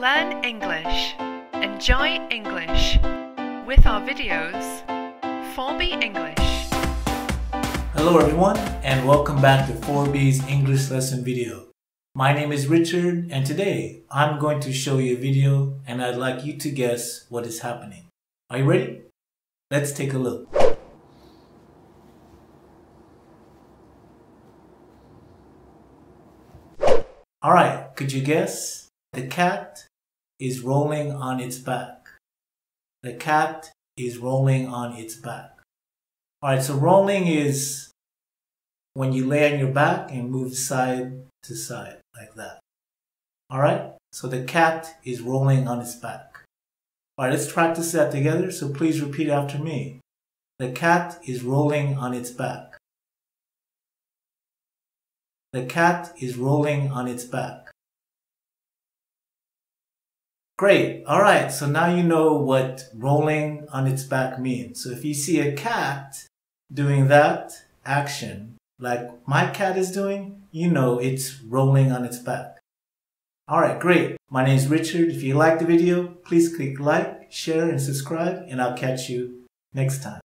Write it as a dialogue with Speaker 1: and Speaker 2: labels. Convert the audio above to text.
Speaker 1: learn English, enjoy English with our videos, ForB English.
Speaker 2: Hello everyone and welcome back to ForB's English lesson video. My name is Richard and today I'm going to show you a video and I'd like you to guess what is happening. Are you ready? Let's take a look. Alright, could you guess? The cat is rolling on its back. The cat is rolling on its back. Alright, so rolling is when you lay on your back and move side to side like that. Alright, so the cat is rolling on its back. Alright, let's practice that together, so please repeat after me. The cat is rolling on its back. The cat is rolling on its back. Great. All right. So now you know what rolling on its back means. So if you see a cat doing that action, like my cat is doing, you know it's rolling on its back. All right. Great. My name is Richard. If you liked the video, please click like, share, and subscribe, and I'll catch you next time.